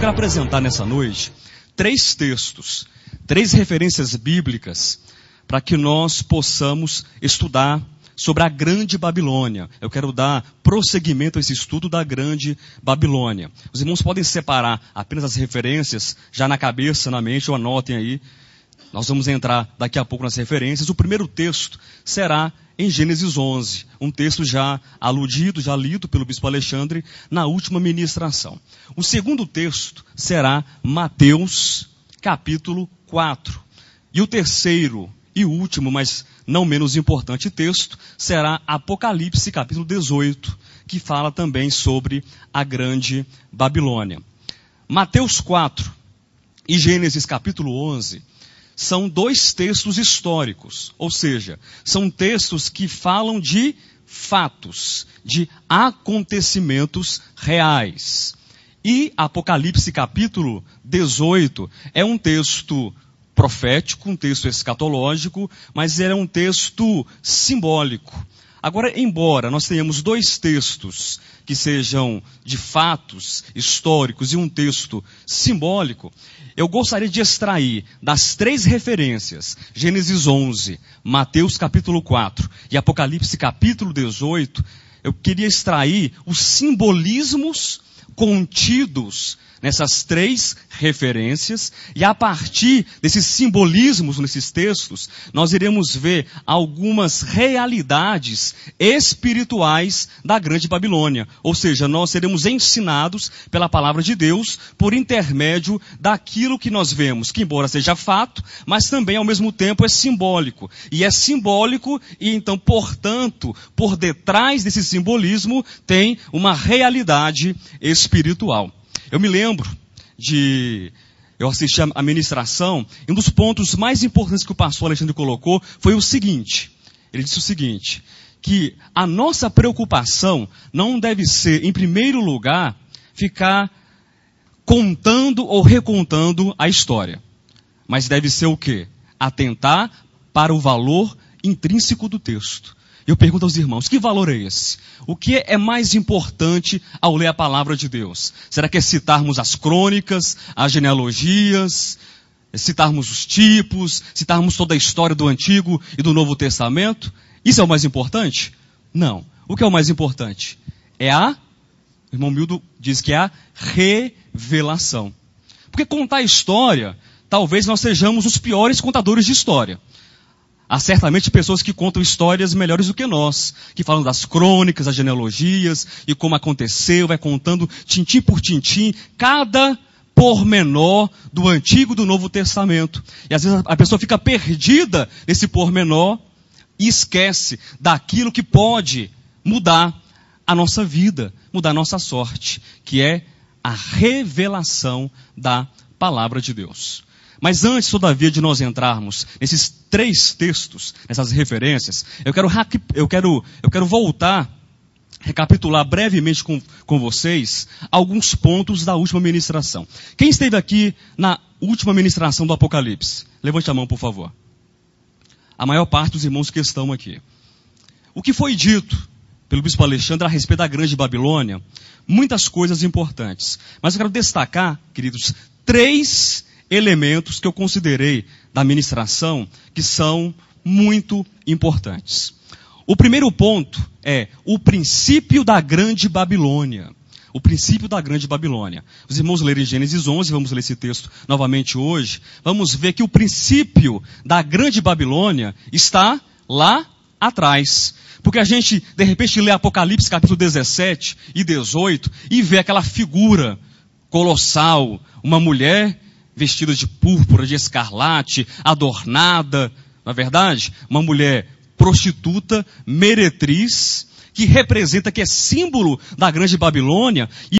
quero apresentar nessa noite 3 textos, 3 referências bíblicas para que nós possamos estudar sobre a Grande Babilônia. Eu quero dar prosseguimento a esse estudo da Grande Babilônia. Os irmãos podem separar apenas as referências já na cabeça, na mente, ou anotem aí. Nós vamos entrar daqui a pouco nas referências. O primeiro texto será em Gênesis 11, um texto já aludido, já lido pelo bispo Alexandre na última ministração. O segundo texto será Mateus, capítulo 4. E o terceiro e último, mas não menos importante texto, será Apocalipse, capítulo 18, que fala também sobre a Grande Babilônia. Mateus 4 e Gênesis, capítulo 11, são 2 textos históricos, ou seja, são textos que falam de fatos, de acontecimentos reais. E Apocalipse capítulo 18 é um texto profético, um texto escatológico, mas é um texto simbólico. Agora, embora nós tenhamos 2 textos que sejam de fatos históricos e um texto simbólico, eu gostaria de extrair das 3 referências, Gênesis 11, Mateus capítulo 4 e Apocalipse capítulo 18, eu queria extrair os simbolismos contidos nessas 3 referências, e a partir desses simbolismos nesses textos, nós iremos ver algumas realidades espirituais da Grande Babilônia. Ou seja, nós seremos ensinados pela palavra de Deus por intermédio daquilo que nós vemos, que embora seja fato, mas também ao mesmo tempo é simbólico. E é simbólico e então, portanto, por detrás desse simbolismo tem uma realidade espiritual. Eu me lembro eu assisti a ministração, e um dos pontos mais importantes que o pastor Alexandre colocou foi o seguinte, ele disse o seguinte, que a nossa preocupação não deve ser, em primeiro lugar, ficar contando ou recontando a história, mas deve ser o quê? Atentar para o valor intrínseco do texto. Eu pergunto aos irmãos, que valor é esse? O que é mais importante ao ler a palavra de Deus? Será que é citarmos as crônicas, as genealogias, citarmos os tipos, citarmos toda a história do Antigo e do Novo Testamento? Isso é o mais importante? Não. O que é o mais importante? O irmão Mildo diz que é a revelação. Porque contar a história, talvez nós sejamos os piores contadores de história. Há certamente pessoas que contam histórias melhores do que nós, que falam das crônicas, das genealogias, e como aconteceu, vai contando tintim por tintim, cada pormenor do Antigo e do Novo Testamento. E às vezes a pessoa fica perdida nesse pormenor e esquece daquilo que pode mudar a nossa vida, mudar a nossa sorte, que é a revelação da palavra de Deus. Mas antes, todavia, de nós entrarmos nesses 3 textos, nessas referências, eu quero voltar, recapitular brevemente com vocês alguns pontos da última ministração. Quem esteve aqui na última ministração do Apocalipse? Levante a mão, por favor. A maior parte dos irmãos que estão aqui. O que foi dito pelo bispo Alexandre a respeito da Grande Babilônia? Muitas coisas importantes. Mas eu quero destacar, queridos, 3 elementos que eu considerei da ministração que são muito importantes. O primeiro ponto é o princípio da Grande Babilônia. O princípio da Grande Babilônia. Os irmãos lerem Gênesis 11, vamos ler esse texto novamente hoje. Vamos ver que o princípio da Grande Babilônia está lá atrás. Porque a gente, de repente, lê Apocalipse capítulo 17 e 18 e vê aquela figura colossal, uma mulher vestida de púrpura, de escarlate, adornada, na verdade, uma mulher prostituta, meretriz, que representa, que é símbolo da Grande Babilônia,